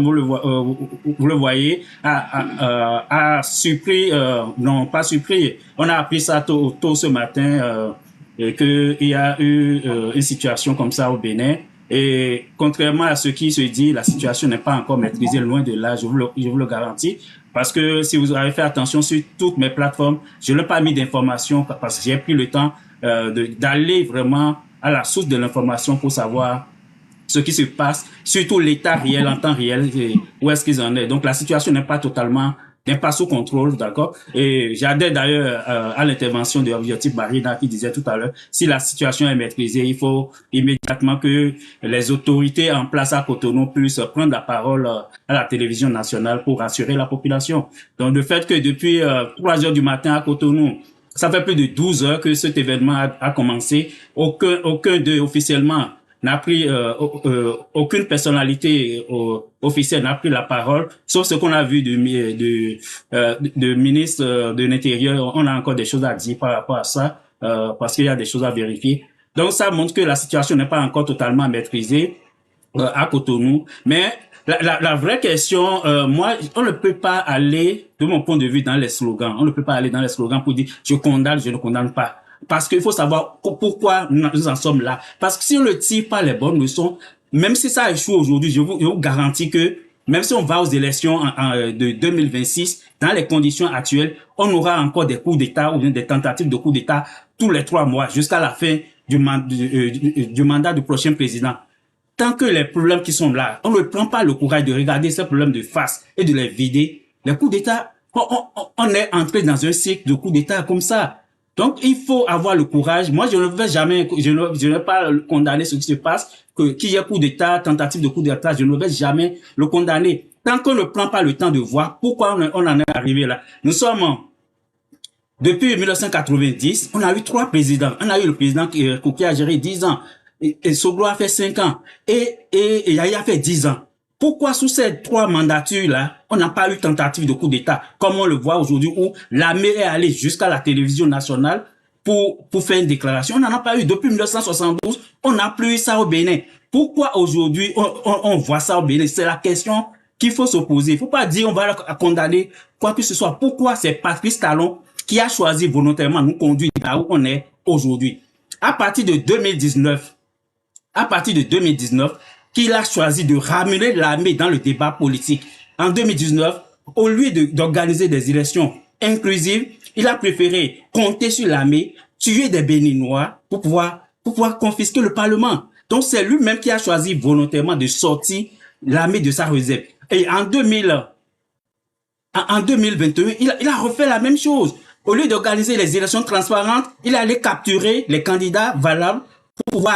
vous le voyez, a surpris, non pas surpris, on a appris ça tôt ce matin, qu'il y a eu une situation comme ça au Bénin. Et contrairement à ce qui se dit, la situation n'est pas encore maîtrisée, loin de là, je vous le garantis. Parce que si vous avez fait attention sur toutes mes plateformes, je n'ai pas mis d'informations parce que j'ai pris le temps d'aller vraiment à la source de l'information pour savoir ce qui se passe, surtout l'état réel en temps réel, où est-ce qu'ils en est. Donc la situation n'est pas sous contrôle, d'accord? Et j'adhère d'ailleurs à l'intervention de Biotype Marina qui disait tout à l'heure, si la situation est maîtrisée, il faut immédiatement que les autorités en place à Cotonou puissent prendre la parole à la télévision nationale pour rassurer la population. Donc le fait que depuis 3 heures du matin à Cotonou, ça fait plus de 12 heures que cet événement a commencé, aucun d'eux officiellement n'a pris aucune personnalité officielle n'a pris la parole, sauf ce qu'on a vu de ministre de l'Intérieur. On a encore des choses à dire par rapport à ça, parce qu'il y a des choses à vérifier. Donc ça montre que la situation n'est pas encore totalement maîtrisée à Cotonou. Mais la vraie question, moi, on ne peut pas aller, de mon point de vue, dans les slogans. On ne peut pas aller dans les slogans pour dire je condamne, je ne condamne pas. Parce qu'il faut savoir pourquoi nous en sommes là. Parce que si on ne tire pas les bonnes leçons, même si ça échoue aujourd'hui, je vous garantis que même si on va aux élections de 2026, dans les conditions actuelles, on aura encore des coups d'État ou bien des tentatives de coups d'État tous les 3 mois jusqu'à la fin du mandat du prochain président. Tant que les problèmes qui sont là, on ne prend pas le courage de regarder ces problèmes de face et de les vider, les coups d'État, on est entré dans un cycle de coups d'État comme ça. Donc, il faut avoir le courage. Moi, je ne vais jamais, je ne vais pas condamner ce qui se passe, qu'il y ait coup d'État, tentative de coup d'État, je ne vais jamais le condamner. Tant qu'on ne prend pas le temps de voir pourquoi on en est arrivé là. Nous sommes, depuis 1990, on a eu 3 présidents. On a eu le président qui a géré 10 ans. Et Soglo a fait 5 ans. Et Yaya a fait 10 ans. Pourquoi sous ces 3 mandatures-là, on n'a pas eu tentative de coup d'État, comme on le voit aujourd'hui, où l'armée est allée jusqu'à la télévision nationale pour faire une déclaration. On n'en a pas eu. Depuis 1972, on n'a plus eu ça au Bénin. Pourquoi aujourd'hui, on voit ça au Bénin? C'est la question qu'il faut se poser. Il ne faut pas dire on va condamner quoi que ce soit. Pourquoi c'est Patrice Talon qui a choisi volontairement nous conduire là où on est aujourd'hui? À partir de 2019, qu'il a choisi de ramener l'armée dans le débat politique. En 2019, au lieu d'organiser des élections inclusives, il a préféré compter sur l'armée, tuer des Béninois pour pouvoir confisquer le Parlement. Donc c'est lui-même qui a choisi volontairement de sortir l'armée de sa réserve. Et en 2021, il a refait la même chose. Au lieu d'organiser les élections transparentes, il allait capturer les candidats valables pour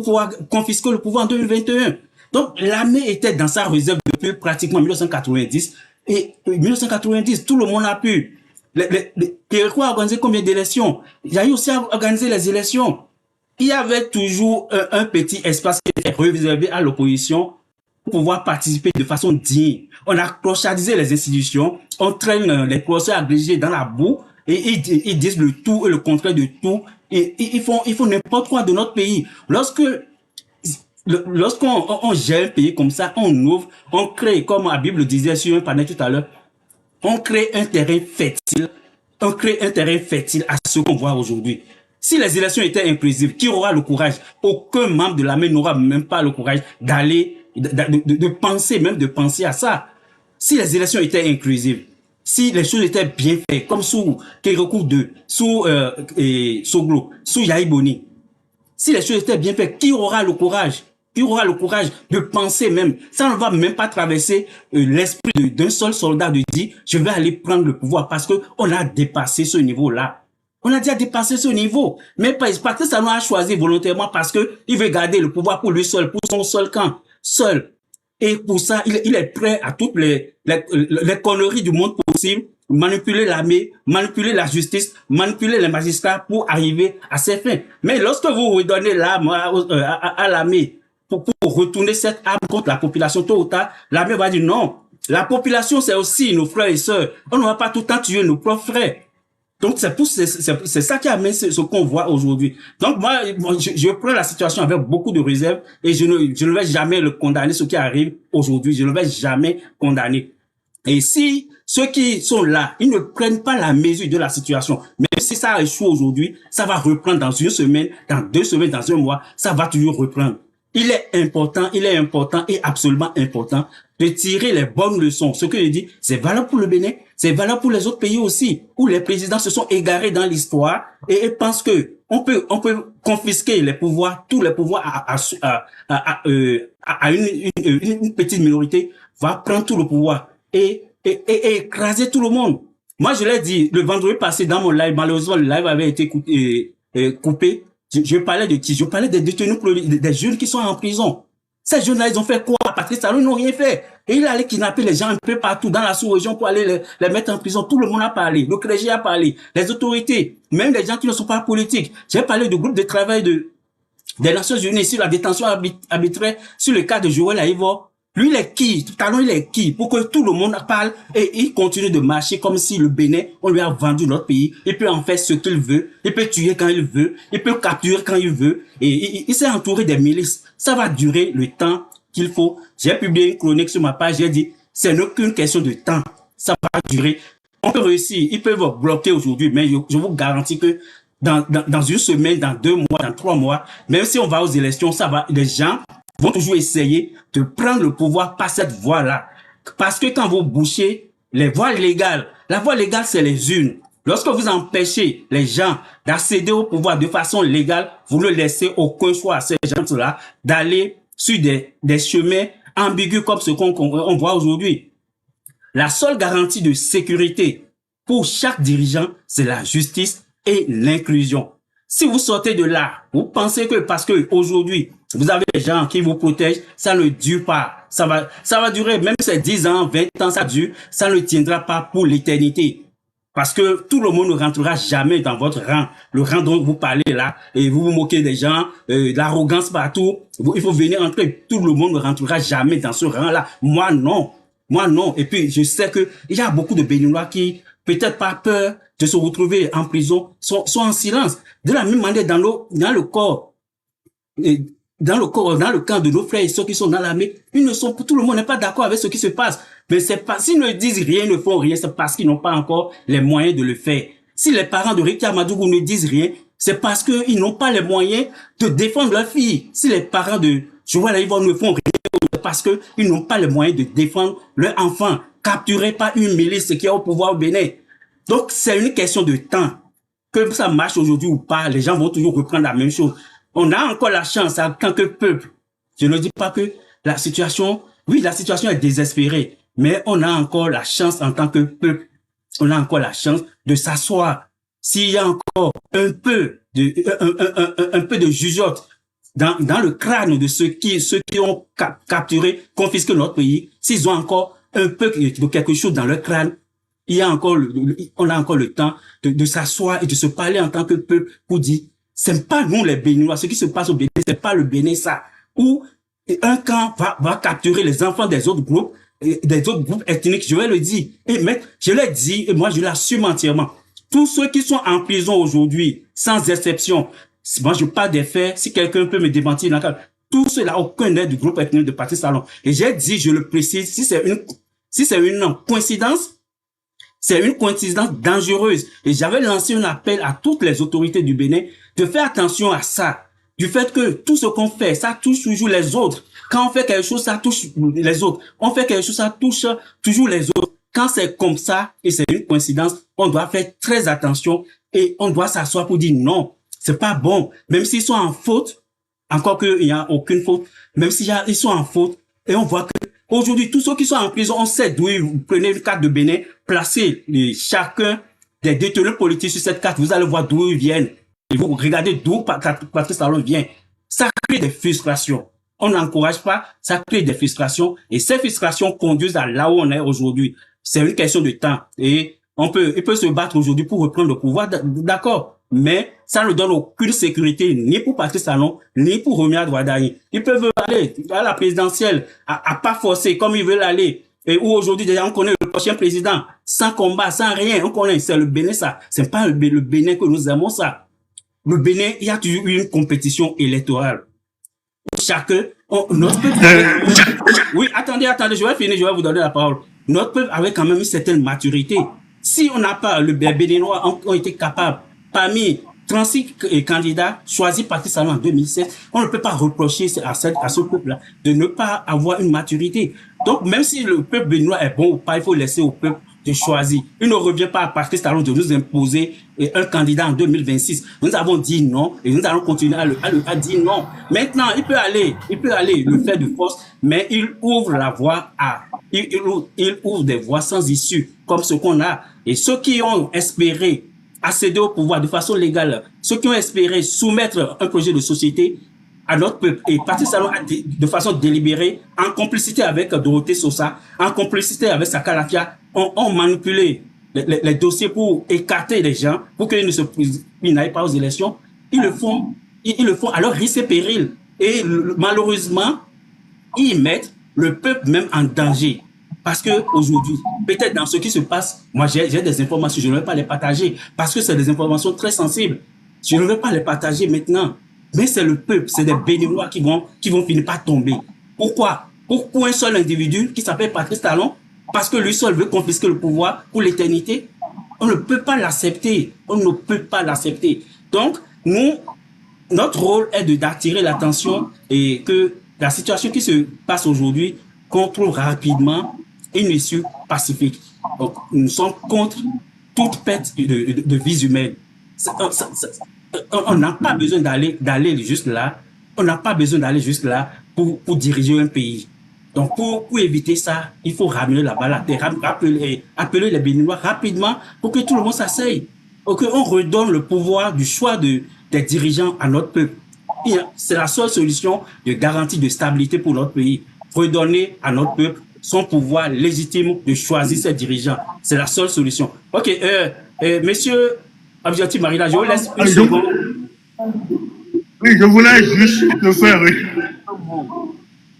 pouvoir confisquer le pouvoir en 2021. Donc, l'armée était dans sa réserve depuis pratiquement 1990. Et 1990, tout le monde a pu. Les Québécois ont organisé combien d'élections? Il y a eu aussi à organiser les élections. Il y avait toujours un petit espace qui était réservé à l'opposition pour pouvoir participer de façon digne. On a clochardisé les institutions, on traîne les procès agrégés dans la boue et ils disent le tout et le contraire de tout. Et ils font n'importe quoi de notre pays. Lorsqu'on gère un pays comme ça, on ouvre, on crée, comme la Bible disait sur un panel tout à l'heure, on crée un terrain fertile à ce qu'on voit aujourd'hui. Si les élections étaient inclusives, qui aura le courage? Aucun membre de l'armée n'aura même pas le courage d'aller, de penser à ça. Si les élections étaient inclusives, si les choses étaient bien faites, comme sous Kérokou 2, sous Soglo, sous Yaïboni, si les choses étaient bien faites, qui aura le courage? Qui aura le courage de penser même? Ça ne va même pas traverser l'esprit d'un seul soldat de dire je vais aller prendre le pouvoir parce que on a dépassé ce niveau-là. On a déjà dépassé ce niveau. Mais parce que ça nous a choisi volontairement parce que il veut garder le pouvoir pour lui seul, pour son seul camp, seul. Et pour ça, il est prêt à toutes les conneries du monde possible, manipuler l'armée, manipuler la justice, manipuler les magistrats pour arriver à ses fins. Mais lorsque vous redonnez l'arme à l'armée pour retourner cette arme contre la population, tôt ou tard, l'armée va dire non. La population, c'est aussi nos frères et sœurs. On ne va pas tout le temps tuer nos propres frères. Donc, c'est ça qui amène ce qu'on voit aujourd'hui. Donc, moi, je prends la situation avec beaucoup de réserve et je ne vais jamais le condamner, ce qui arrive aujourd'hui. Je ne vais jamais condamner. Et si ceux qui sont là, ils ne prennent pas la mesure de la situation, même si ça échoue aujourd'hui, ça va reprendre dans une semaine, dans 2 semaines, dans un mois, ça va toujours reprendre. Il est important et absolument important de tirer les bonnes leçons. Ce que je dis, c'est valable pour le Bénin, c'est valable pour les autres pays aussi, où les présidents se sont égarés dans l'histoire et pensent que on peut confisquer les pouvoirs, tous les pouvoirs à une petite minorité, va prendre tout le pouvoir et écraser tout le monde. Moi, je l'ai dit le vendredi passé dans mon live, malheureusement, le live avait été coupé. Je parlais de qui? Je parlais des détenus, des jeunes qui sont en prison. Ces jeunes-là, ils ont fait quoi? Patrice Talon, ils n'ont rien fait. Et il allait kidnapper les gens un peu partout dans la sous-région pour aller les mettre en prison. Tout le monde a parlé. Le clergé a parlé. Les autorités. Même les gens qui ne sont pas politiques. J'ai parlé du groupe de travail des Nations Unies sur la détention arbitraire sur le cas de Joël Aïvo. Lui, il est qui? Talon, il est qui? Pour que tout le monde parle et il continue de marcher comme si le Bénin, on lui a vendu notre pays. Il peut en faire ce qu'il veut. Il peut tuer quand il veut. Il peut capturer quand il veut. Et il s'est entouré des milices. Ça va durer le temps qu'il faut. J'ai publié une chronique sur ma page. J'ai dit, c'est qu'une question de temps. Ça va durer. On peut réussir. Ils peuvent bloquer aujourd'hui. Mais je vous garantis que dans une semaine, dans 2 mois, dans 3 mois, même si on va aux élections, ça va, les gens vont toujours essayer de prendre le pouvoir par cette voie-là. Parce que quand vous bouchez les voies légales, la voie légale, c'est les urnes. Lorsque vous empêchez les gens d'accéder au pouvoir de façon légale, vous ne laissez aucun choix à ces gens-là d'aller sur des chemins ambigus comme ce qu'on voit aujourd'hui. La seule garantie de sécurité pour chaque dirigeant, c'est la justice et l'inclusion. Si vous sortez de là, vous pensez que parce que aujourd'hui, vous avez des gens qui vous protègent, ça ne dure pas. Ça va durer, même ces 10 ans, 20 ans, ça dure, ça ne tiendra pas pour l'éternité. Parce que tout le monde ne rentrera jamais dans votre rang. Le rang dont vous parlez là, et vous vous moquez des gens, l'arrogance partout. Il faut venir entrer. Tout le monde ne rentrera jamais dans ce rang-là. Moi, non. Moi, non. Et puis, je sais que il y a beaucoup de Béninois qui, peut-être pas peur de se retrouver en prison, sont en silence. De la même manière, dans le corps, dans le camp de nos frères et ceux qui sont dans l'armée, tout le monde n'est pas d'accord avec ce qui se passe. Mais c'est pas, s'ils ne disent rien, ne font rien, c'est parce qu'ils n'ont pas encore les moyens de le faire. Si les parents de Ricky Amadougou ne disent rien, c'est parce qu'ils n'ont pas les moyens de défendre leur fille. Si les parents de Joël Aïvo ne font rien, c'est parce qu'ils n'ont pas les moyens de défendre leur enfant, capturé par une milice qui est au pouvoir au Bénin. Donc, c'est une question de temps. Que ça marche aujourd'hui ou pas, les gens vont toujours reprendre la même chose. On a encore la chance en tant que peuple. Je ne dis pas que la situation est désespérée, mais on a encore la chance en tant que peuple. On a encore la chance de s'asseoir. S'il y a encore un peu de jugeote dans le crâne de ceux qui ont capturé, confisqué notre pays, s'ils ont encore un peu de quelque chose dans leur crâne, on a encore le temps de s'asseoir et de se parler en tant que peuple pour dire, c'est pas nous les Béninois, ce qui se passe au Bénin, c'est pas le Bénin ça, où un camp va capturer les enfants des autres groupes ethniques, je vais le dire. Je l'ai dit, et moi je l'assume entièrement. Tous ceux qui sont en prison aujourd'hui, sans exception, moi je parle des faits, si quelqu'un peut me démentir, tous ceux-là, aucun n'est du groupe ethnique de Patrice Talon. Et j'ai dit, je le précise, si c'est une coïncidence, c'est une coïncidence dangereuse. Et j'avais lancé un appel à toutes les autorités du Bénin de faire attention à ça. Du fait que tout ce qu'on fait, ça touche toujours les autres. Quand on fait quelque chose, ça touche les autres. On fait quelque chose, ça touche toujours les autres. Quand c'est comme ça, et c'est une coïncidence, on doit faire très attention et on doit s'asseoir pour dire non, c'est pas bon. Même s'ils sont en faute, encore qu'il n'y a aucune faute, même s'ils sont en faute, et on voit que aujourd'hui, tous ceux qui sont en prison, on sait d'où ils prenez une carte de Bénin, placez chacun des détenus politiques sur cette carte, vous allez voir d'où ils viennent. Et vous regardez d'où Patrice Talon vient. Ça crée des frustrations. On n'encourage pas, ça crée des frustrations. Et ces frustrations conduisent à là où on est aujourd'hui. C'est une question de temps. Et il peut se battre aujourd'hui pour reprendre le pouvoir, d'accord. Mais ça ne donne aucune sécurité, ni pour Patrice Talon, ni pour Romuald Wardani. Ils peuvent aller à la présidentielle, à pas forcer comme ils veulent aller. Et où aujourd'hui, déjà, on connaît le prochain président, sans combat, sans rien. On connaît, c'est le Bénin, ça. C'est pas le Bénin que nous aimons, ça. Le Bénin, il y a toujours eu une compétition électorale. Chacun, notre peuple oui, attendez, je vais finir, je vais vous donner la parole. Notre peuple avait quand même une certaine maturité. Si on n'a pas, les Béninois ont été capables, parmi 36 candidats choisis par Patrice Talon en 2007, on ne peut pas reprocher à ce peuple-là de ne pas avoir une maturité. Donc, même si le peuple béninois est bon ou pas, il faut laisser au peuple de choisir. Il ne revient pas à Patrice Talon de nous imposer un candidat en 2026. Nous avons dit non et nous allons continuer à dire non. Maintenant, il peut aller le faire de force, mais il ouvre la voie il ouvre des voies sans issue, comme ce qu'on a. Et ceux qui ont espéré accéder au pouvoir de façon légale, ceux qui ont espéré soumettre un projet de société à notre peuple et Patrice Talon de façon délibérée, en complicité avec Dorothée Sosa, en complicité avec Saka Lafia, ont manipulé les dossiers pour écarter les gens, pour qu'ils n'aillent pas aux élections. Ils le font à leur risque et péril. Et malheureusement, ils mettent le peuple même en danger. Parce que aujourd'hui, peut-être dans ce qui se passe, moi j'ai des informations, je ne vais pas les partager, parce que c'est des informations très sensibles. Je ne vais pas les partager maintenant. Mais c'est le peuple, c'est des Béninois qui vont finir par tomber. Pourquoi? Pour un seul individu qui s'appelle Patrice Talon, parce que lui seul veut confisquer le pouvoir pour l'éternité. On ne peut pas l'accepter. On ne peut pas l'accepter. Donc, notre rôle est d'attirer l'attention et que la situation qui se passe aujourd'hui, qu'on trouve rapidement une issue pacifique. Donc, nous sommes contre toute perte de vies humaines. On n'a pas besoin d'aller juste là. On n'a pas besoin d'aller juste là pour diriger un pays. Donc, pour éviter ça, il faut ramener la balle à terre, appeler les Béninois rapidement pour que tout le monde s'asseye. Pour qu'on redonne le pouvoir du choix des dirigeants à notre peuple. C'est la seule solution de garantie de stabilité pour notre pays. Redonner à notre peuple son pouvoir légitime de choisir ses dirigeants. C'est la seule solution. Ok, monsieur Abdiati Marina, je vous laisse une seconde. Oui, je voulais juste te faire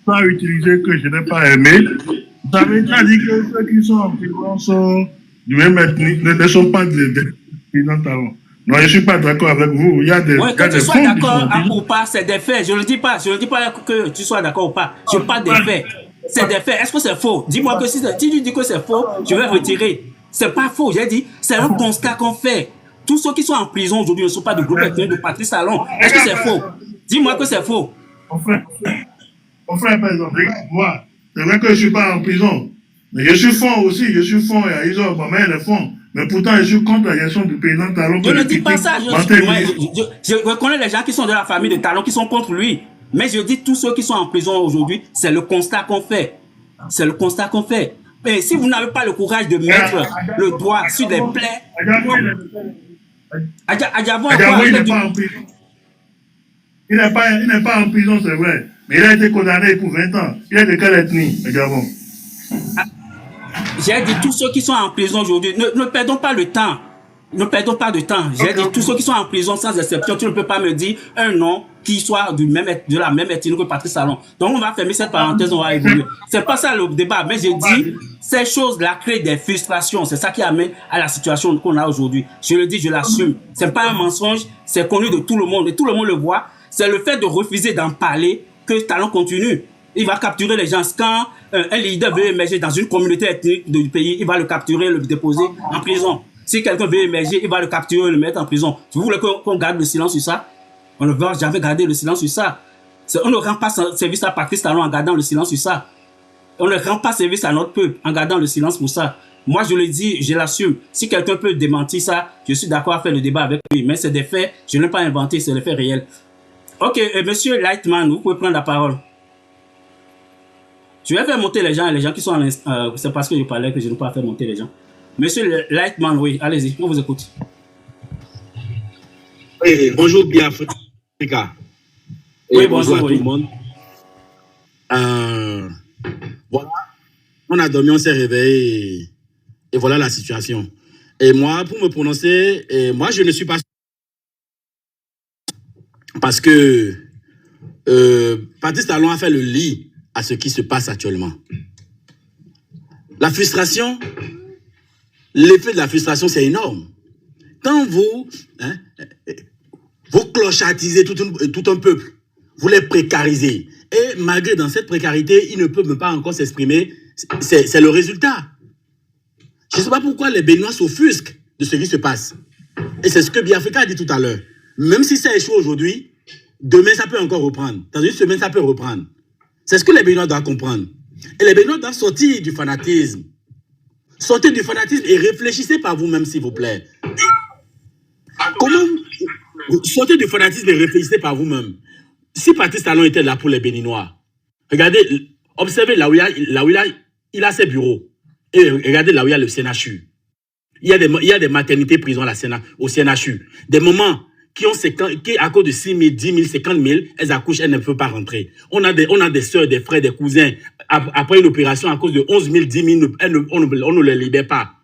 pas utiliser que je n'ai pas aimé. Vous avez déjà dit que ceux qui sont en prison sont du même ethnie, ne sont pas des présidents Talon. Non, je ne suis pas d'accord avec vous. Il y a des, ouais, que tu sois d'accord ou pas, c'est des faits. Je ne dis pas que tu sois d'accord ou pas. Je parle des faits. C'est des faits. Est-ce que c'est faux? Dis-moi que si tu dis que c'est faux, je vais retirer. C'est pas faux. J'ai dit, c'est un constat qu'on fait. Tous ceux qui sont en prison aujourd'hui ne sont pas de groupe ethnique de Patrice Talon. Est-ce que c'est faux? Dis-moi que c'est faux. Mon frère, par exemple, moi, c'est vrai que je ne suis pas en prison. Mais je suis fond aussi. Je suis fond et ils ont ma mère le fond. Mais pourtant, je suis contre la gestion du président Talon. Je ne dis pas ça. Je reconnais les gens qui sont de la famille de Talon, qui sont contre lui. Mais je dis tous ceux qui sont en prison aujourd'hui, c'est le constat qu'on fait. C'est le constat qu'on fait. Mais si vous n'avez pas le courage de mettre le doigt sur des plaies... Adjavon, il n'est pas en prison. Il n'est pas en prison, c'est vrai. Mais il a été condamné pour 20 ans. Il est de quelle ethnie, Adjavon? J'ai dit tous ceux qui sont en prison aujourd'hui, ne perdons pas le temps. Ne perdons pas de temps. J'ai dit tous ceux qui sont en prison sans exception, tu ne peux pas me dire un nom qui soit de la même ethnie que Patrice Talon. Donc on va fermer cette parenthèse, on va évoluer. C'est pas ça le débat, mais j'ai dit ces choses-là créent des frustrations. C'est ça qui amène à la situation qu'on a aujourd'hui. Je le dis, je l'assume. C'est pas un mensonge, c'est connu de tout le monde et tout le monde le voit. C'est le fait de refuser d'en parler que Talon continue. Il va capturer les gens. Quand un leader veut émerger dans une communauté ethnique du pays, il va le capturer, le déposer en prison. Si quelqu'un veut émerger, il va le capturer et le mettre en prison. Vous voulez qu'on garde le silence sur ça? On ne va jamais garder le silence sur ça. On ne rend pas service à Patrice Talon en gardant le silence sur ça. On ne rend pas service à notre peuple en gardant le silence pour ça. Moi, je le dis, je l'assume. Si quelqu'un peut démentir ça, je suis d'accord à faire le débat avec lui. Mais c'est des faits, je ne l'ai pas inventé, c'est des faits réels. Ok, monsieur Lightman, vous pouvez prendre la parole. Je vais faire monter les gens qui sont à l'instant. C'est parce que je parlais que je ne peux pas faire monter les gens. Monsieur Lightman, oui, allez-y, on vous écoute. Oui, bonjour, bien Africa. Oui, bonjour à tout le monde. Voilà, on a dormi, on s'est réveillé et voilà la situation. Et moi, pour me prononcer, moi, je ne suis pas... Parce que Patrice Talon a fait le lit à ce qui se passe actuellement. La frustration, l'effet de la frustration, c'est énorme. Quand vous, vous clochartisez tout un peuple, vous les précarisez, et malgré dans cette précarité, ils ne peuvent même pas encore s'exprimer, c'est le résultat. Je ne sais pas pourquoi les Béninois s'offusquent de ce qui se passe. Et c'est ce que Biafrika a dit tout à l'heure. Même si ça échoue aujourd'hui, demain ça peut encore reprendre. Dans une semaine, ça peut reprendre. C'est ce que les Béninois doivent comprendre. Et les Béninois doivent sortir du fanatisme. Sortez du fanatisme et réfléchissez par vous-même, s'il vous plaît. Comment sortez du fanatisme et réfléchissez par vous-même. Si Patrice Talon était là pour les Béninois, regardez, observez là où il a ses bureaux. Et regardez là où il y a le CNHU. Il y a des maternités prisons au CNHU. Des mamans qui à cause de 6 000, 10 000, 50 000, elles accouchent, elles ne peuvent pas rentrer. On a des soeurs, des frères, des cousins. Après une opération, à cause de 11 000, 10 000, on ne les libère pas.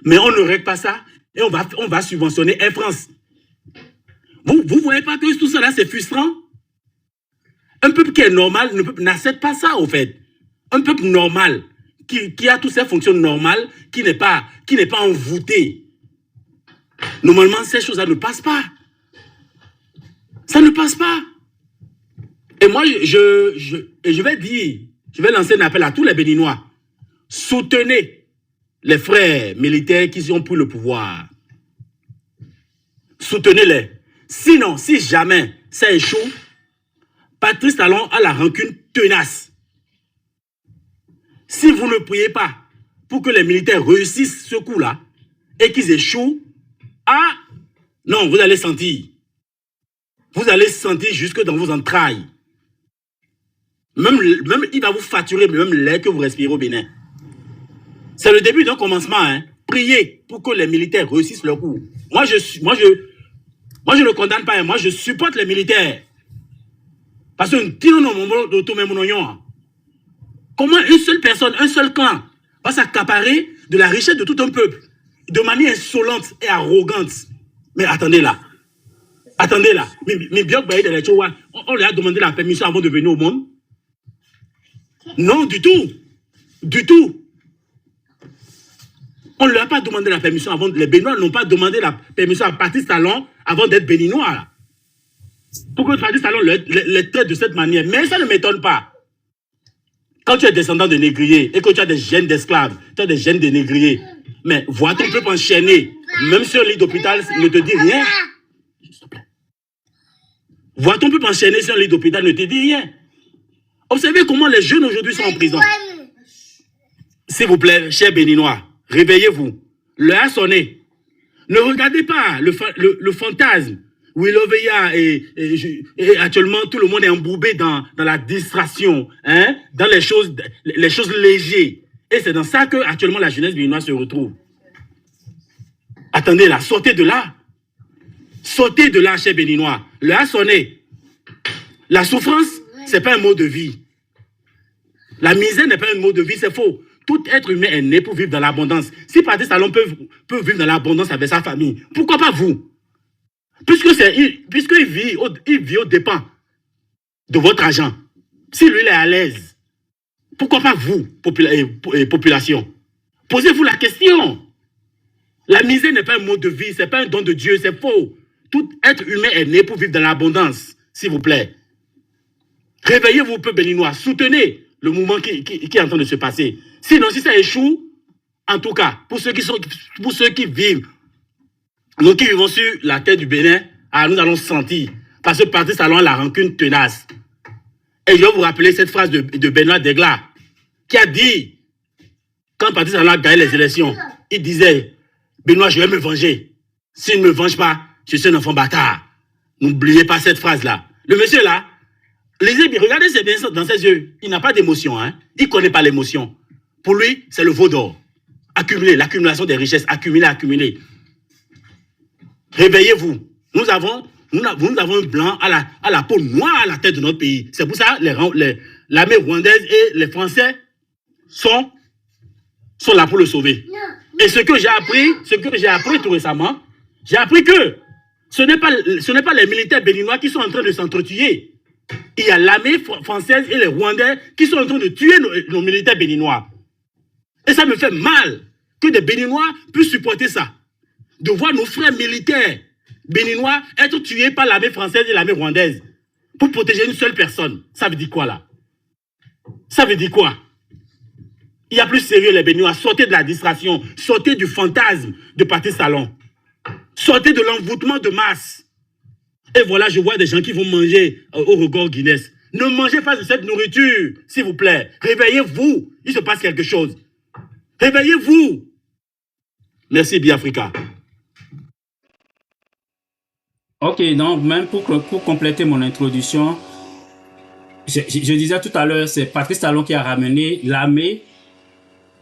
Mais on ne règle pas ça et on va subventionner Air France. Vous ne voyez pas que tout cela, c'est frustrant? Un peuple qui est normal n'accepte pas ça, au fait. Un peuple normal, qui a toutes ses fonctions normales, qui n'est pas envoûté. Normalement, ces choses-là ne passent pas. Ça ne passe pas. Et moi, je vais lancer un appel à tous les Béninois. Soutenez les frères militaires qui ont pris le pouvoir. Soutenez-les. Sinon, si jamais ça échoue, Patrice Talon a la rancune tenace. Si vous ne priez pas pour que les militaires réussissent ce coup-là et qu'ils échouent, non, vous allez sentir. Vous allez sentir jusque dans vos entrailles. Même il va vous facturer même l'air que vous respirez au Bénin. C'est le début d'un commencement. Hein. Priez pour que les militaires réussissent leur coup. Moi, je ne condamne pas. Moi, je supporte les militaires. Parce que comment une seule personne, un seul clan va s'accaparer de la richesse de tout un peuple de manière insolente et arrogante? Mais attendez là. Attendez là. On lui a demandé la permission avant de venir au monde? Non, du tout. Du tout. On ne lui a pas demandé la permission avant. Les Béninois n'ont pas demandé la permission à Patrice Talon avant d'être Béninois. Là. Pourquoi Patrice Talon les traite de cette manière? Mais ça ne m'étonne pas. Quand tu es descendant de négriers et que tu as des gènes d'esclaves, tu as des gènes de négriers, mais voir ton peuple enchaîné, même sur un lit d'hôpital, ne te dit rien. S'il te plaît. Voir ton peuple enchaîné sur un lit d'hôpital ne te dit rien. Observez comment les jeunes aujourd'hui sont en prison. S'il vous plaît, chers Béninois, réveillez-vous. L'heure a sonné. Ne regardez pas le fantasme. Wiloveya et actuellement tout le monde est embourbé dans la distraction, hein, dans les choses légères. Et c'est dans ça que actuellement la jeunesse béninoise se retrouve. Attendez là, sortez de là. Sortez de là, chers Béninois. L'heure a sonné. La souffrance, c'est pas un mot de vie. La misère n'est pas un mot de vie, c'est faux. Tout être humain est né pour vivre dans l'abondance. Si Patrice Talon peut vivre dans l'abondance avec sa famille, pourquoi pas vous? Puisqu'il vit aux dépens de votre argent. Si lui il est à l'aise, pourquoi pas vous, population? Posez-vous la question. La misère n'est pas un mode de vie, c'est pas un don de Dieu, c'est faux. Tout être humain est né pour vivre dans l'abondance, s'il vous plaît. Réveillez-vous, peuple béninois, soutenez le mouvement qui est en train de se passer. Sinon, si ça échoue, en tout cas, pour ceux qui vivent, nous qui vivons sur la terre du Bénin, nous allons sentir. Parce que Patrice Talon a la rancune tenace. Et je vais vous rappeler cette phrase de Benoît Degla, qui a dit, quand Patrice Talon a gagné les élections, il disait, Benoît, je vais me venger. S'il ne me venge pas, je suis un enfant bâtard. N'oubliez pas cette phrase-là. Le monsieur là, regardez dans ses yeux, il n'a pas d'émotion. Hein? Il ne connaît pas l'émotion. Pour lui, c'est le veau d'or. Accumuler, l'accumulation des richesses, accumuler. Réveillez-vous. Nous avons un blanc à la peau noire à la tête de notre pays. C'est pour ça que l'armée rwandaise et les Français sont là pour le sauver. Et ce que j'ai appris tout récemment, j'ai appris que ce n'est pas les militaires béninois qui sont en train de s'entretuer. Il y a l'armée française et les Rwandais qui sont en train de tuer nos militaires béninois. Et ça me fait mal que des Béninois puissent supporter ça. De voir nos frères militaires béninois être tués par l'armée française et l'armée rwandaise pour protéger une seule personne. Ça veut dire quoi là? Ça veut dire quoi? Il y a plus sérieux les Béninois. Sortez de la distraction, sortez du fantasme de Patrice Talon. Sortez de l'envoûtement de masse. Et voilà, je vois des gens qui vont manger au regard Guinness. Ne mangez pas de cette nourriture, s'il vous plaît. Réveillez-vous. Il se passe quelque chose. Réveillez-vous. Merci, Biafrica. Ok, donc même pour compléter mon introduction, je disais tout à l'heure, c'est Patrice Talon qui a ramené l'armée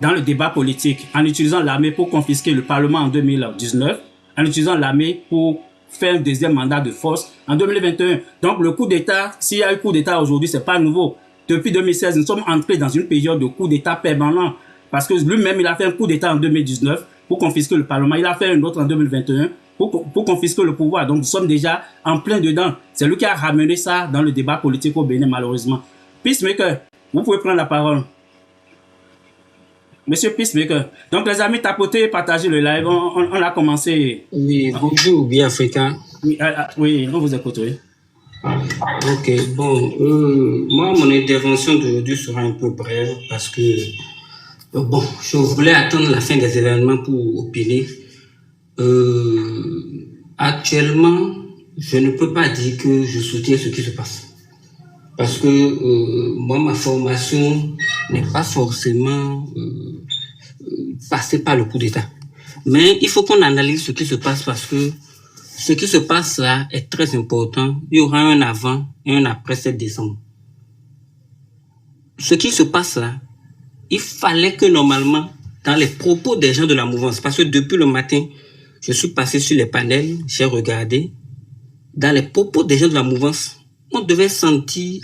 dans le débat politique, en utilisant l'armée pour confisquer le Parlement en 2019, en utilisant l'armée pour faire un deuxième mandat de force en 2021. Donc le coup d'État, s'il y a eu coup d'État aujourd'hui, c'est pas nouveau. Depuis 2016, nous sommes entrés dans une période de coup d'État permanent, parce que lui-même, il a fait un coup d'État en 2019 pour confisquer le Parlement. Il a fait un autre en 2021 pour confisquer le pouvoir. Donc nous sommes déjà en plein dedans. C'est lui qui a ramené ça dans le débat politique au Bénin, malheureusement. Peacemaker, vous pouvez prendre la parole. Monsieur Peacemaker. Donc, les amis, tapotez, partagez le live. On a commencé. Oui, bonjour, bien africain. Oui, on vous écoute, oui. Ok, bon, moi, mon intervention d'aujourd'hui sera un peu brève parce que, bon, je voulais attendre la fin des événements pour opiner. Actuellement, je ne peux pas dire que je soutiens ce qui se passe. Parce que moi, ma formation n'est pas forcément passée par le coup d'État. Mais il faut qu'on analyse ce qui se passe parce que ce qui se passe là est très important. Il y aura un avant et un après 7 décembre. Ce qui se passe là, il fallait que normalement, dans les propos des gens de la mouvance, parce que depuis le matin, je suis passé sur les panels, j'ai regardé, dans les propos des gens de la mouvance, on devait sentir,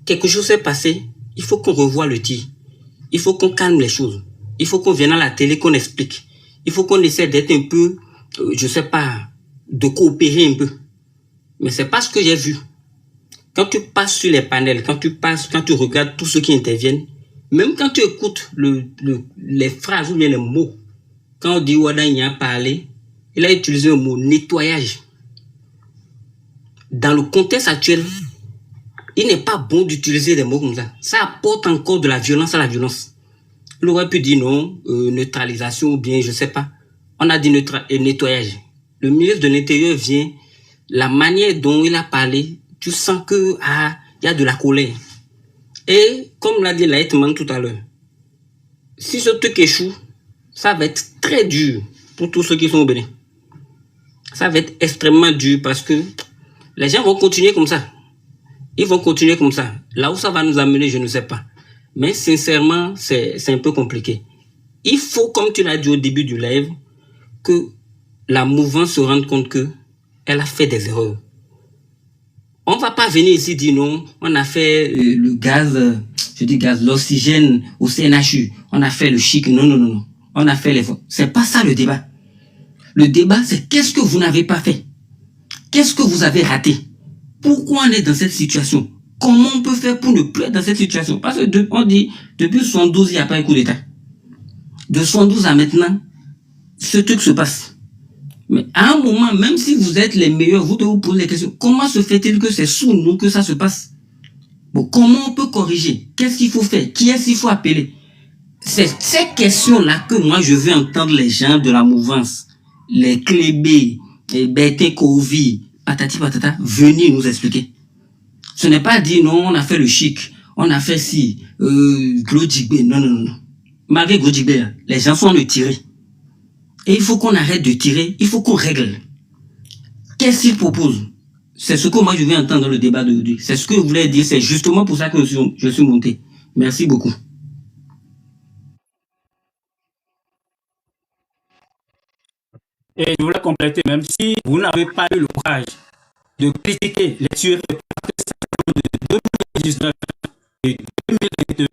quelque chose s'est passé, il faut qu'on revoie le tir. Il faut qu'on calme les choses. Il faut qu'on vienne à la télé, qu'on explique. Il faut qu'on essaie d'être un peu, je sais pas, de coopérer un peu. Mais c'est pas ce que j'ai vu. Quand tu passes sur les panels, quand tu regardes tous ceux qui interviennent, même quand tu écoutes les phrases ou bien les mots, quand on dit Ouadane y a parlé, il a utilisé le mot nettoyage. Dans le contexte actuel, il n'est pas bon d'utiliser des mots comme ça. Ça apporte encore de la violence à la violence. Il aurait pu dire non, neutralisation ou bien, je sais pas. On a dit nettoyage. Le ministre de l'Intérieur vient, la manière dont il a parlé, tu sens que il y a de la colère. Et comme l'a dit Laïtman tout à l'heure, si ce truc échoue, ça va être très dur pour tous ceux qui sont au Bénin. Ça va être extrêmement dur parce que les gens vont continuer comme ça. Ils vont continuer comme ça. Là où ça va nous amener, je ne sais pas. Mais sincèrement, c'est un peu compliqué. Il faut, comme tu l'as dit au début du live, que la mouvance se rende compte que elle a fait des erreurs. On ne va pas venir ici dire non, on a fait le gaz, l'oxygène au CNHU. On a fait le chic. Non. On a fait l'effort. C'est pas ça le débat. Le débat, c'est qu'est-ce que vous n'avez pas fait? Qu'est-ce que vous avez raté? Pourquoi on est dans cette situation? Comment on peut faire pour ne plus être dans cette situation? Parce que on dit, depuis 72, il n'y a pas un coup d'État. De 72 à maintenant, ce truc se passe. Mais à un moment, même si vous êtes les meilleurs, vous devez vous poser la question, comment se fait-il que c'est sous nous que ça se passe? Bon, comment on peut corriger? Qu'est-ce qu'il faut faire? Qui est-ce qu'il faut appeler? C'est ces questions-là que moi je veux entendre les gens de la mouvance, les Clébé, les Bertin Kovi, patati patata, venir nous expliquer. Ce n'est pas dire non, on a fait le chic, on a fait si, Glodjigbe, non. Malgré Glodjigbe, les gens sont de tirer. Et il faut qu'on arrête de tirer, il faut qu'on règle. Qu'est-ce qu'il propose? C'est ce que moi je vais entendre dans le débat d'aujourd'hui. C'est ce que je voulais dire, c'est justement pour ça que je suis monté. Merci beaucoup. Et je voulais compléter, même si vous n'avez pas eu le courage de critiquer les tueries de 2019 et 2021,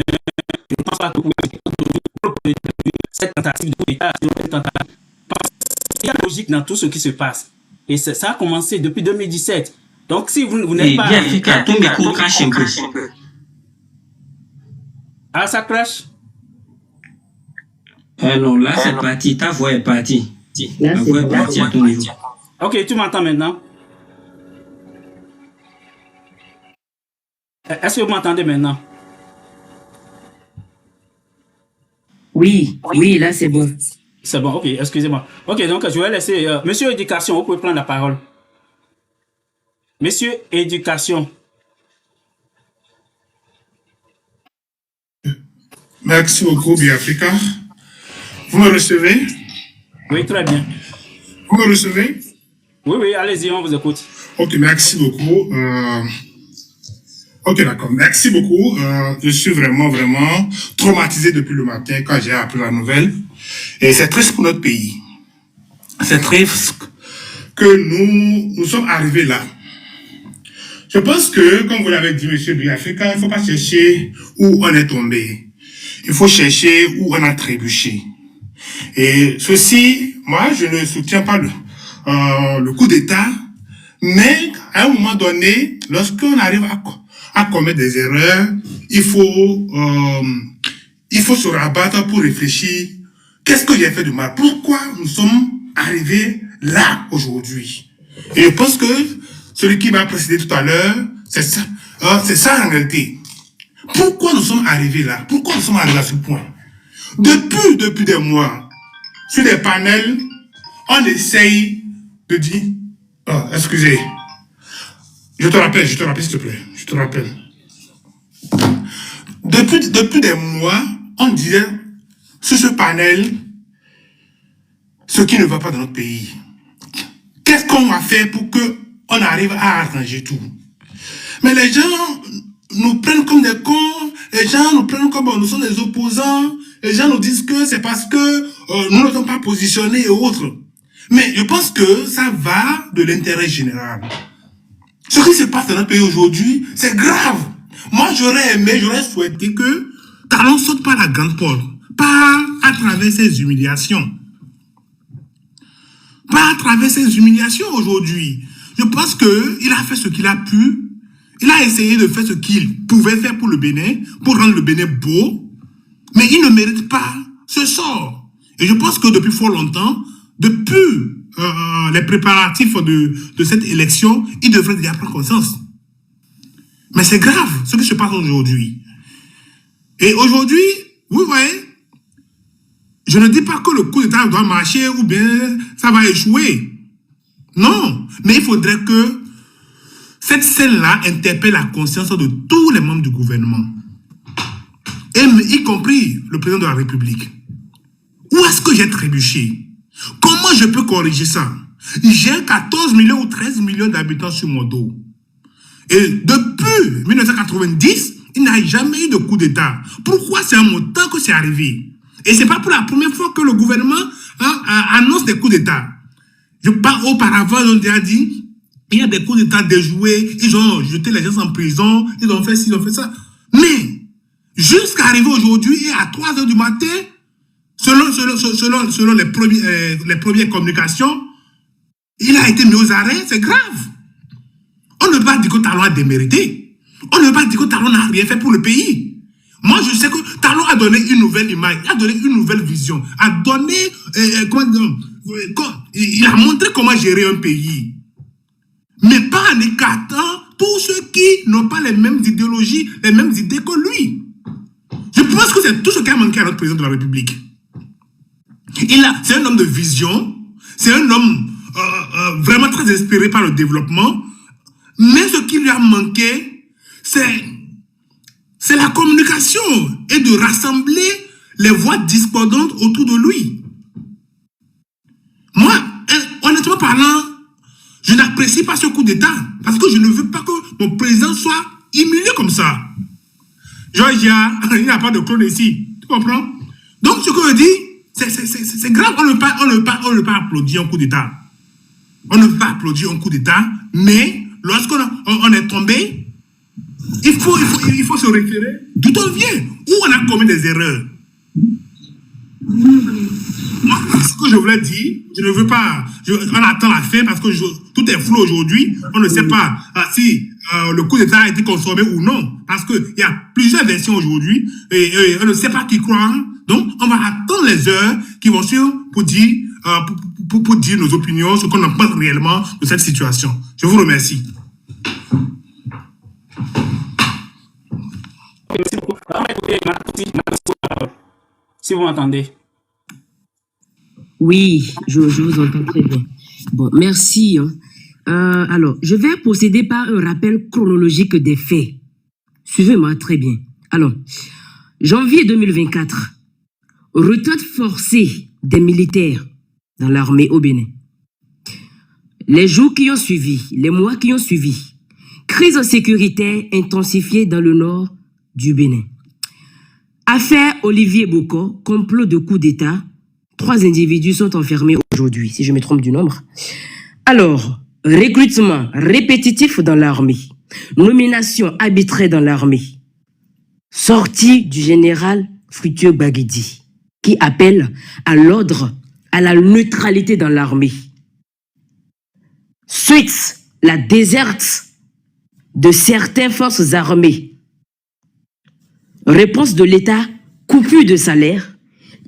je ne pense pas que vous pouvez cette tentative de coup d'État. Il y a logique dans tout ce qui se passe. Et ça a commencé depuis 2017. Donc si vous n'êtes pas... Bien, Africa, ton micro crache un peu. Ah, ça crache? Non, là, c'est parti. Ta voix est partie. Là, La voix est partie à ton niveau. Ok, tu m'entends maintenant? Est-ce que vous m'entendez maintenant? Oui, là, c'est bon. C'est bon, ok, excusez-moi. Ok, donc je vais laisser... Monsieur Éducation, vous pouvez prendre la parole. Monsieur Éducation. Merci beaucoup, Biafrica. Vous me recevez? Oui, très bien. Vous me recevez? Oui, allez-y, on vous écoute. Ok, merci beaucoup. Ok, d'accord. Merci beaucoup. Je suis vraiment traumatisé depuis le matin quand j'ai appris la nouvelle. Et c'est triste pour notre pays. C'est triste que nous sommes arrivés là. Je pense que, comme vous l'avez dit, monsieur Biafrica, il ne faut pas chercher où on est tombé. Il faut chercher où on a trébuché. Et ceci, moi, je ne soutiens pas le coup d'État, mais à un moment donné, lorsqu'on arrive à commettre des erreurs, il faut se rabattre pour réfléchir. Qu'est-ce que j'ai fait de mal? Pourquoi nous sommes arrivés là aujourd'hui? Et je pense que celui qui m'a précédé tout à l'heure, c'est ça en réalité. Pourquoi nous sommes arrivés là? Pourquoi nous sommes arrivés à ce point? Depuis des mois, sur des panels, on essaye de dire... Oh, excusez. Je te rappelle, s'il te plaît. Je te rappelle. Depuis des mois, on disait sur ce panel ce qui ne va pas dans notre pays. Qu'est-ce qu'on va faire pour qu'on arrive à arranger tout? Mais les gens nous prennent comme des cons, les gens nous prennent comme nous sommes des opposants, les gens nous disent que c'est parce que nous ne sommes pas positionnés et autres. Mais je pense que ça va de l'intérêt général. Ce qui se passe dans notre pays aujourd'hui, c'est grave. Moi, j'aurais souhaité que Talon saute par la grande porte, pas à travers ces humiliations. Pas à travers ces humiliations aujourd'hui. Je pense qu'il a fait ce qu'il a pu. Il a essayé de faire ce qu'il pouvait faire pour le Bénin, pour rendre le Bénin beau, mais il ne mérite pas ce sort. Et je pense que depuis fort longtemps, depuis les préparatifs de cette élection, il devrait déjà prendre conscience. Mais c'est grave ce qui se passe aujourd'hui. Et aujourd'hui, vous voyez, je ne dis pas que le coup d'État doit marcher ou bien ça va échouer. Non, mais il faudrait que cette scène-là interpelle la conscience de tous les membres du gouvernement, et y compris le président de la République. Où est-ce que j'ai trébuché? Comment je peux corriger ça? J'ai 14 millions ou 13 millions d'habitants sur mon dos. Et depuis 1990, il n'y a jamais eu de coup d'État. Pourquoi c'est à mon temps que c'est arrivé? Et ce n'est pas pour la première fois que le gouvernement annonce des coups d'État. Je parle auparavant, on a dit, il y a des coups d'État déjoués, ils ont jeté les gens en prison, ils ont fait ci, ils ont fait ça. Mais, jusqu'à arriver aujourd'hui, et à 3 h du matin, selon les premières communications, il a été mis aux arrêts, c'est grave. On ne peut pas dire que Talon a démérité. On ne peut pas dire que Talon n'a rien fait pour le pays. Moi, je sais que Talon a donné une nouvelle image, a donné une nouvelle vision, a donné, il a montré comment gérer un pays. Mais pas en écartant tous ceux qui n'ont pas les mêmes idéologies, les mêmes idées que lui. Je pense que c'est tout ce qui a manqué à notre président de la République. C'est un homme de vision, c'est un homme vraiment très inspiré par le développement, mais ce qui lui a manqué, c'est la communication et de rassembler les voix discordantes autour de lui. Moi, honnêtement parlant, je n'apprécie pas ce coup d'État parce que je ne veux pas que mon président soit humilié comme ça. Georgia, il n'y a pas de clone ici. Tu comprends? Donc, ce que je dis, c'est grave. On ne peut pas applaudir un coup d'État. On ne peut pas applaudir un coup d'État, mais lorsqu'on est tombé, il faut se référer d'où on vient, où on a commis des erreurs. Moi, ce que je voulais dire, je ne veux pas, on attend la fin parce que tout est flou aujourd'hui. On ne sait pas si le coup d'État a été consommé ou non, parce qu'il y a plusieurs versions aujourd'hui et on ne sait pas qui croire. Donc, on va attendre les heures qui vont suivre pour dire, pour dire nos opinions, ce qu'on en pense réellement de cette situation. Je vous remercie. Merci beaucoup. Si vous m'entendez. Oui, je vous entends très bien. Bon, merci. Alors, je vais procéder par un rappel chronologique des faits. Suivez-moi très bien. Alors, janvier 2024, retraite forcée des militaires dans l'armée au Bénin. Les jours qui ont suivi, les mois qui ont suivi, crise sécuritaire intensifiée dans le nord du Bénin. Affaire Olivier Boko, complot de coup d'État. 3 individus sont enfermés aujourd'hui, si je me trompe du nombre. Alors, recrutement répétitif dans l'armée. Nomination arbitraire dans l'armée. Sortie du général Fructueux Baguidi, qui appelle à l'ordre, à la neutralité dans l'armée. Suite, la déserte de certaines forces armées. Réponse de l'État, coupure de salaire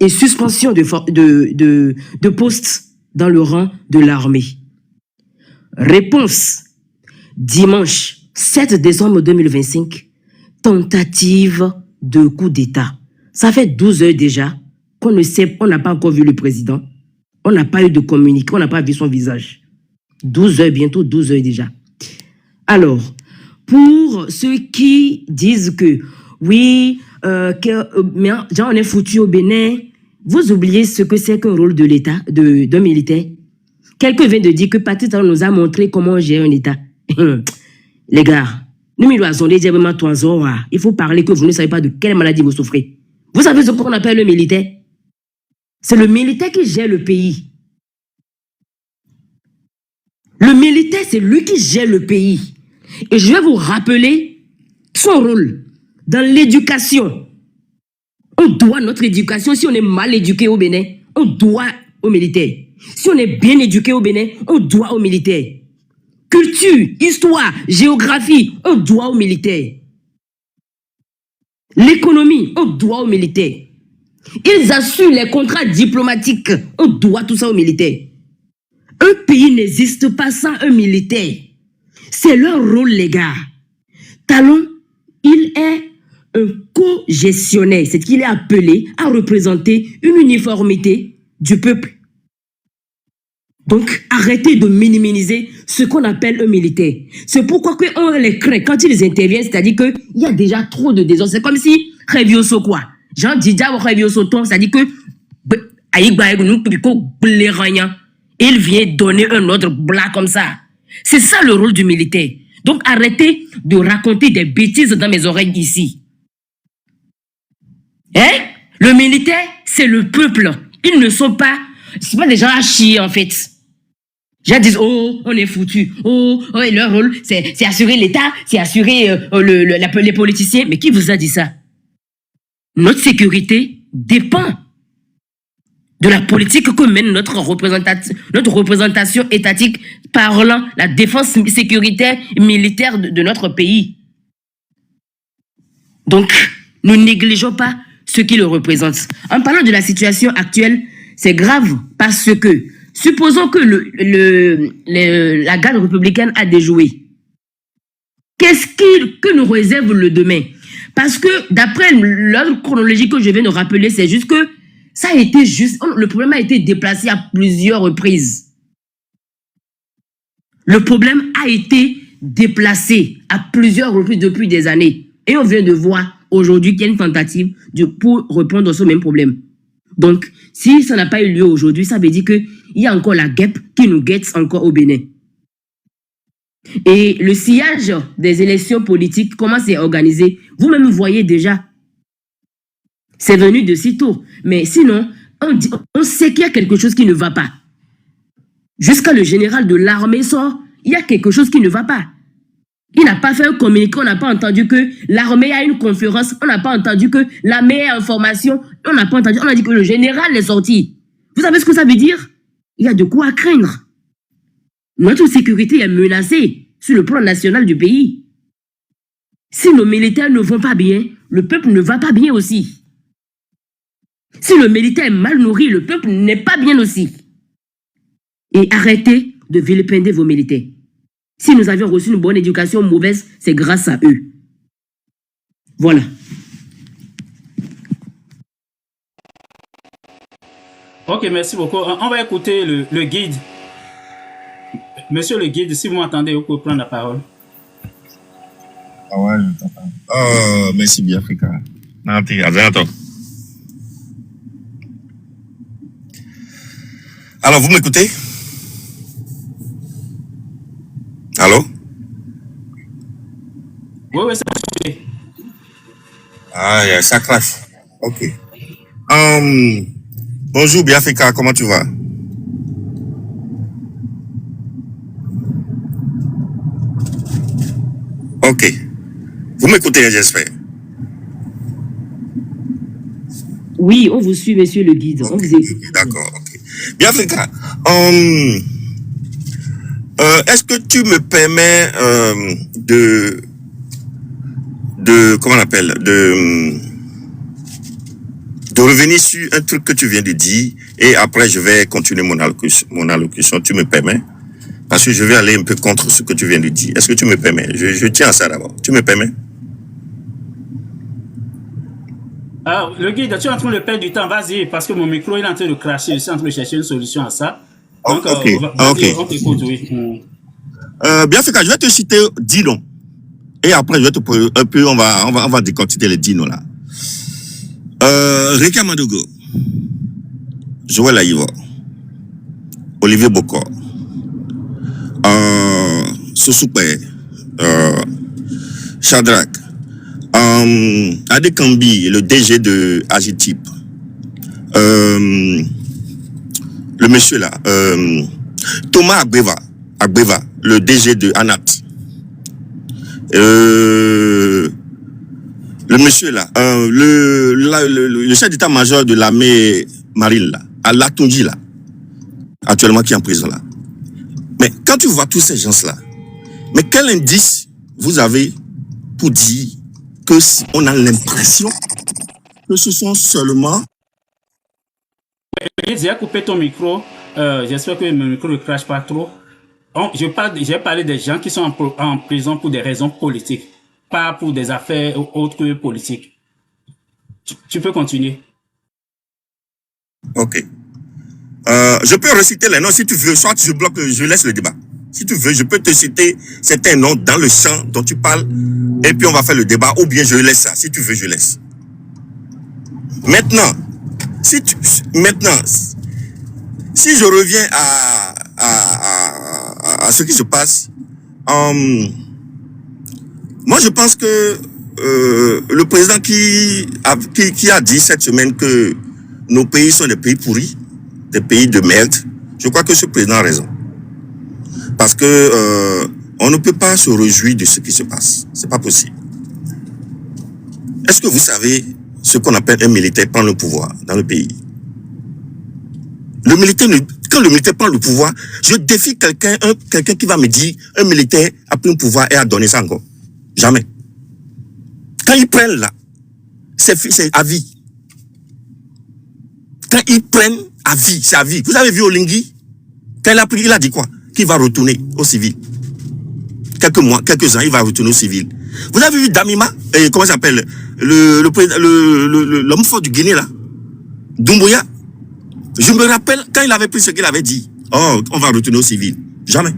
et suspension de postes dans le rang de l'armée. Réponse, dimanche 7 décembre 2025, tentative de coup d'État. Ça fait 12 heures déjà qu'on ne sait, on n'a pas encore vu le président, on n'a pas eu de communiqué, on n'a pas vu son visage. 12 heures, bientôt 12 heures déjà. Alors, pour ceux qui disent que oui, mais genre on est foutu au Bénin, vous oubliez ce que c'est qu'un rôle de l'État, d'un militaire. Quelqu'un vient de dire que Patrice Talon nous a montré comment gérer un État. Les gars, nous il faut parler que vous ne savez pas de quelle maladie vous souffrez. Vous savez ce qu'on appelle le militaire? C'est le militaire qui gère le pays. Le militaire, c'est lui qui gère le pays. Et je vais vous rappeler son rôle dans l'éducation. On doit notre éducation. Si on est mal éduqué au Bénin, on doit aux militaires. Si on est bien éduqué au Bénin, on doit aux militaires. Culture, histoire, géographie, on doit aux militaires. L'économie, on doit aux militaires. Ils assurent les contrats diplomatiques, on doit tout ça aux militaires. Un pays n'existe pas sans un militaire. C'est leur rôle, les gars. Talon, il est un co-gestionnaire. C'est qu'il est appelé à représenter une uniformité du peuple. Donc, arrêtez de minimiser ce qu'on appelle un militaire. C'est pourquoi on les craint quand ils interviennent, c'est-à-dire qu'il y a déjà trop de désordre. C'est comme si, Révioso quoi. Jean Didia ou Révioso ton, c'est-à-dire que, il vient donner un ordre blanc comme ça. C'est ça le rôle du militaire. Donc, arrêtez de raconter des bêtises dans mes oreilles ici. Hein? Le militaire, c'est le peuple. Ils ne sont pas... C'est pas des gens à chier, en fait. Les gens disent, oh, on est foutu. Oh, leur rôle, c'est assurer l'État, c'est assurer les politiciens. Mais qui vous a dit ça? Notre sécurité dépend de la politique que mène notre représentation étatique parlant la défense sécuritaire et militaire de notre pays. Donc, ne négligeons pas ce qui le représente. En parlant de la situation actuelle, c'est grave parce que, supposons que la garde républicaine a déjoué. Qu'est-ce que nous réserve le demain? Parce que, d'après l'ordre chronologique que je viens de rappeler, c'est juste que ça a été juste, le problème a été déplacé à plusieurs reprises. Le problème a été déplacé à plusieurs reprises depuis des années. Et on vient de voir aujourd'hui qu'il y a une tentative pour répondre à ce même problème. Donc, si ça n'a pas eu lieu aujourd'hui, ça veut dire qu'il y a encore la guêpe qui nous guette encore au Bénin. Et le sillage des élections politiques, comment c'est organisé? Vous-même voyez déjà. C'est venu de sitôt. Mais sinon, on sait qu'il y a quelque chose qui ne va pas. Jusqu'à le général de l'armée sort, il y a quelque chose qui ne va pas. Il n'a pas fait un communiqué, on n'a pas entendu que l'armée a une conférence, on n'a pas entendu que l'armée a information, on n'a pas entendu, on a dit que le général est sorti. Vous savez ce que ça veut dire? Il y a de quoi craindre. Notre sécurité est menacée sur le plan national du pays. Si nos militaires ne vont pas bien, le peuple ne va pas bien aussi. Si le militaire est mal nourri, le peuple n'est pas bien aussi. Et arrêtez de vilipender vos militaires. Si nous avions reçu une bonne éducation mauvaise, c'est grâce à eux. Voilà. Ok, merci beaucoup. On va écouter le guide. Monsieur le guide, si vous m'entendez, vous pouvez prendre la parole. Ah ouais, je t'entends. Oh, merci bien, Africa. Nanti, à bientôt. Alors, vous m'écoutez? Allô? Oui, c'est bon. Ah, ça crache. Ok. Bonjour, Biafrika, comment tu vas? Ok. Vous m'écoutez, j'espère. Oui, on vous suit, monsieur le guide. Okay, On vous écoute. d'accord, ok. Biafrika, est-ce que tu me permets comment on appelle, de revenir sur un truc que tu viens de dire et après je vais continuer mon allocution. Tu me permets? Parce que je vais aller un peu contre ce que tu viens de dire. Est-ce que tu me permets? Je tiens à ça d'abord. Tu me permets? Ah, le guide, tu es en train de perdre du temps. Vas-y, parce que mon micro il est en train de cracher. Je suis en train de chercher une solution à ça. Donc, ok. on t'écoute, oui. Bien fait, je vais te citer 10 noms. Et après, je vais te poser un peu, on va décortiquer les 10 noms là. Rika Madogo, Joël Aïvo, Olivier Bokor, Sosupe, Shadrach, Adekambi, le DG de Agitip, le monsieur là, Thomas Agbeva, le DG de Anat, le monsieur là, le chef d'état-major de l'armée marine là, à Latonji là, actuellement qui est en prison là. Mais quand tu vois tous ces gens-là, mais quel indice vous avez pour dire que on a l'impression que ce sont seulement... J'ai coupé ton micro. J'espère que mon micro ne crache pas trop. J'ai parlé des gens qui sont en prison pour des raisons politiques, pas pour des affaires autres que politiques. Tu peux continuer. Ok. Je peux reciter les noms si tu veux, soit je bloque, je laisse le débat. Si tu veux, je peux te citer certains noms dans le champ dont tu parles, et puis on va faire le débat, ou bien je laisse ça. Si tu veux, je laisse. Maintenant, si je reviens à ce qui se passe, moi je pense que le président qui a dit cette semaine que nos pays sont des pays pourris, des pays de merde, je crois que ce président a raison. Parce que on ne peut pas se réjouir de ce qui se passe. C'est pas possible. Est-ce que vous savez ce qu'on appelle un militaire prendre le pouvoir dans le pays? Quand le militaire prend le pouvoir, je défie quelqu'un qui va me dire un militaire a pris le pouvoir et a donné ça encore. Jamais. Quand ils prennent là, c'est à vie. Quand ils prennent à vie, c'est à vie. Vous avez vu Olingi? Quand il a pris, il a dit quoi? Qu'il va retourner au civil. Quelques ans, il va retourner au civil. Vous avez vu Damima, comment ça s'appelle, l'homme fort du Guinée là, Doumbouya. Je me rappelle quand il avait pris ce qu'il avait dit. Oh, on va retourner au civil. Jamais.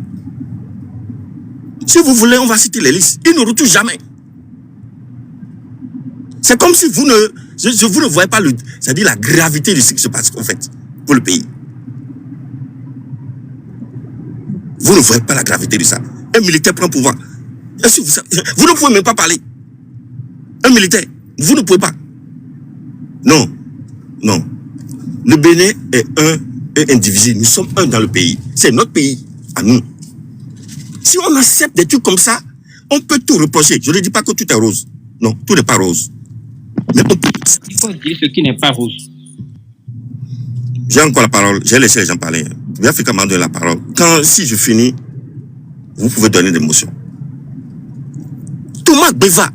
Si vous voulez, on va citer les listes. Il ne retourne jamais. C'est comme si vous ne voyez pas c'est-à-dire la gravité de ce qui se passe en fait pour le pays. Vous ne voyez pas la gravité de ça. Un militaire prend pouvoir. Est-ce que vous ne pouvez même pas parler. Un militaire, vous ne pouvez pas. Non. Non. Le Bénin est un et indivisible. Nous sommes un dans le pays. C'est notre pays, à nous. Si on accepte des trucs comme ça, on peut tout reprocher. Je ne dis pas que tout est rose. Non, tout n'est pas rose. Mais on peut... Il faut dire ce qui n'est pas rose. J'ai encore la parole. J'ai laissé les gens parler. Biafrika m'a donné la parole. Si je finis, vous pouvez donner des motions. Thomas Beva,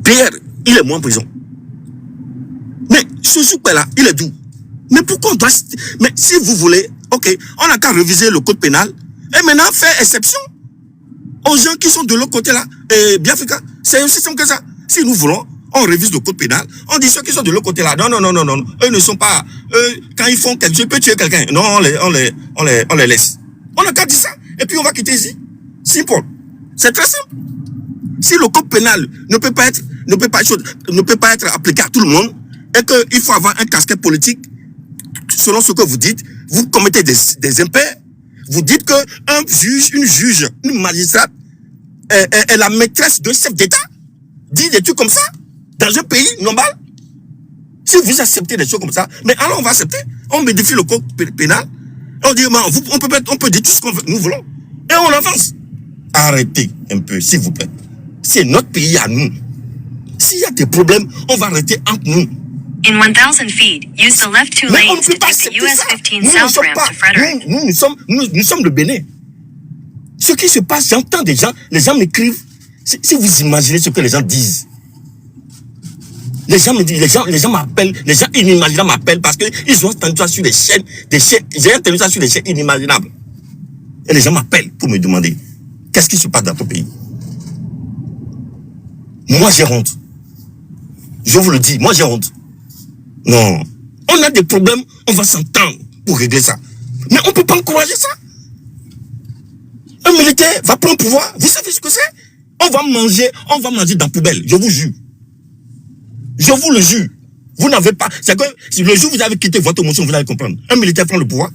d'ailleurs, il est moins en prison. Mais Ce souper-là, il est doux. Mais pourquoi on doit... Mais si vous voulez, ok, on n'a qu'à réviser le code pénal et maintenant faire exception aux gens qui sont de l'autre côté là. Et bien fait, c'est aussi simple que ça. Si nous voulons, on révise le code pénal, on dit ceux qui sont de l'autre côté là. Non, non, non, non, non. Eux ne sont pas... Eux, quand ils font quelque chose, ils peuvent tuer quelqu'un. Non, on les laisse. On n'a qu'à dire ça. Et puis on va quitter ici. Simple. C'est très simple. Si le code pénal ne peut pas être appliqué à tout le monde, et qu'il faut avoir un casquette politique, selon ce que vous dites, vous commettez des impairs, vous dites que une juge, une magistrate est la maîtresse d'un chef d'État, dit des trucs comme ça, dans un pays normal. Si vous acceptez des choses comme ça, mais alors on va accepter, on modifie le code pénal, on dit, on peut dire tout ce qu'on veut, nous voulons, et on avance. Arrêtez un peu, s'il vous plaît. C'est notre pays à nous. S'il y a des problèmes, on va arrêter entre nous. In 1000 feet, use the left two lanes to take the US 15 south ramp to Frederick. Nous sommes le Bénin. Ce qui se passe, j'entends des gens, les gens m'écrivent. Si vous imaginez ce que les gens disent. Les gens me disent, les gens m'appellent, les gens inimaginables m'appellent parce qu'ils ont entendu ça sur les chaînes, j'ai entendu ça sur les chaînes inimaginables. Et les gens m'appellent pour me demander, qu'est-ce qui se passe dans ton pays? Moi, j'ai honte. Je vous le dis, moi, j'ai honte. Non. On a des problèmes, on va s'entendre pour régler ça. Mais on ne peut pas encourager ça. Un militaire va prendre pouvoir. Vous savez ce que c'est? On va manger dans la poubelle. Je vous jure. Je vous le jure. Vous n'avez pas... C'est que le jour où vous avez quitté votre motion, vous allez comprendre. Un militaire prend le pouvoir.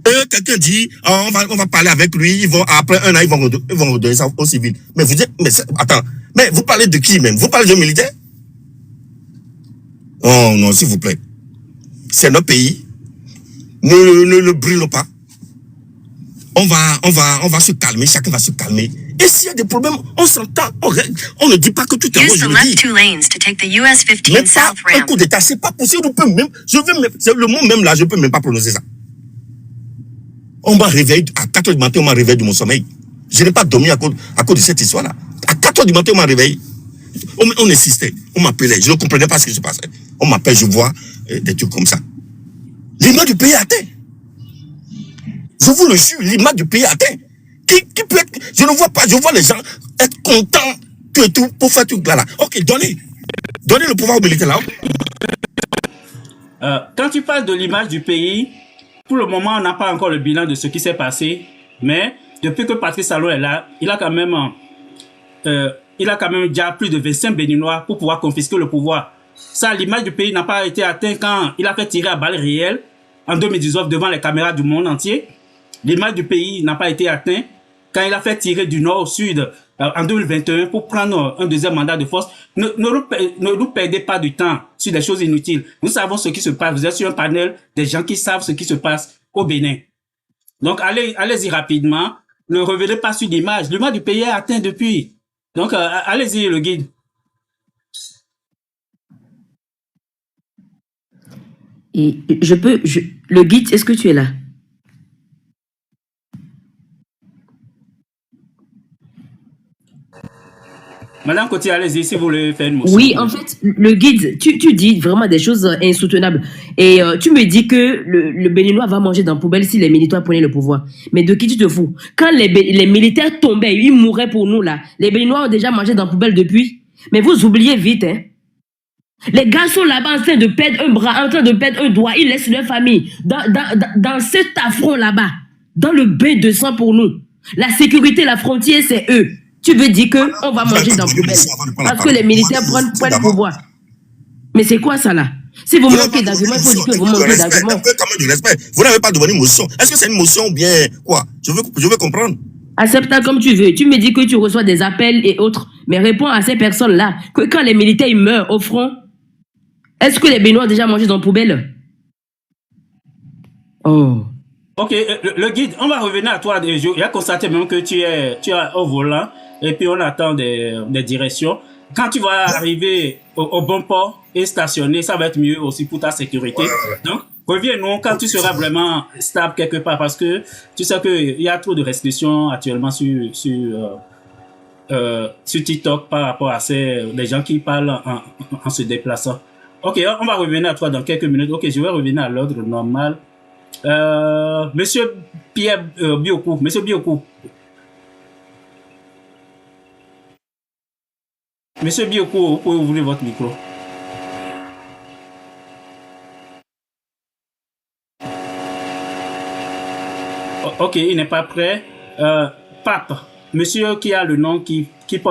Et quelqu'un dit, oh, on va parler avec lui, après un an, ils vont redonner ça au civil. Mais vous dites, attends, mais vous parlez de qui même? Vous parlez d'un militaire? Oh non, s'il vous plaît. C'est notre pays. Ne le brûlons pas. On va se calmer, chacun va se calmer. Et s'il y a des problèmes, on s'entend, on ne dit pas que tout est bon, Use je the le left dis. two lanes to take the US 15 Même pas south un ramp. coup d'état, c'est pas possible. C'est le mot même là, je peux même pas prononcer ça. On m'a réveillé, à 4h du matin, on m'a réveillé de mon sommeil. Je n'ai pas dormi à cause de cette histoire-là. À 4h du matin, on m'a réveillé. On insistait, on m'appelait, je ne comprenais pas ce qui se passait. On m'appelle, je vois des trucs comme ça. L'image du pays est atteint. Je vous le jure, l'image du pays est atteint. Qui peut être, je ne vois pas, je vois les gens être contents que tout, pour faire tout là. Ok, donnez le pouvoir aux militaires là. Quand tu parles de l'image du pays, pour le moment, on n'a pas encore le bilan de ce qui s'est passé, mais depuis que Patrice Talon est là, il a quand même déjà plus de 25 Béninois pour pouvoir confisquer le pouvoir. Ça, l'image du pays n'a pas été atteinte quand il a fait tirer à balles réelles en 2019 devant les caméras du monde entier. L'image du pays n'a pas été atteinte quand il a fait tirer du nord au sud en 2021 pour prendre un deuxième mandat de force. Ne nous perdez pas du temps sur des choses inutiles. Nous savons ce qui se passe. Vous êtes sur un panel des gens qui savent ce qui se passe au Bénin. Donc, allez-y rapidement. Ne revenez pas sur l'image. L'image du pays est atteinte depuis. Donc, allez-y, le guide. Et le guide, est-ce que tu es là? Madame Coty, allez-y, si vous voulez faire une motion. Oui, en fait, le guide, tu dis vraiment des choses insoutenables. Et tu me dis que le Béninois va manger dans la poubelle si les militaires prenaient le pouvoir. Mais de qui tu te fous? Quand les militaires tombaient, ils mouraient pour nous là. Les Béninois ont déjà mangé dans la poubelle depuis. Mais vous oubliez vite, hein. Les gars sont là-bas en train de perdre un bras, en train de perdre un doigt. Ils laissent leur famille dans cet affront là-bas. Dans le bain de sang pour nous. La sécurité, la frontière, c'est eux. Tu veux dire qu'on va manger dans la poubelle parce que les militaires prennent le pouvoir. Mais c'est quoi ça là? Si vous manquez d'arguments, il faut dire que vous manquez d'arguments. Vous n'avez pas demandé une motion. Est-ce que c'est une motion ou bien quoi? Je veux comprendre. Accepte comme tu veux. Tu me dis que tu reçois des appels et autres. Mais réponds à ces personnes-là que quand les militaires ils meurent au front, est-ce que les Béninois ont déjà mangé dans la poubelle? Oh. Ok, le guide, on va revenir à toi. Il a constaté même que tu es au volant et puis on attend des directions. Quand tu vas arriver au bon port et stationner, ça va être mieux aussi pour ta sécurité. Donc, reviens-nous quand tu seras vraiment stable quelque part parce que tu sais qu'il y a trop de restrictions actuellement sur TikTok par rapport à les gens qui parlent en se déplaçant. Ok, on va revenir à toi dans quelques minutes. Ok, je vais revenir à l'ordre normal. Monsieur Pierre Biokou. Monsieur Biokou. Monsieur Biokou, vous pouvez ouvrir votre micro. Ok, il n'est pas prêt. Pape, monsieur qui a le nom qui porte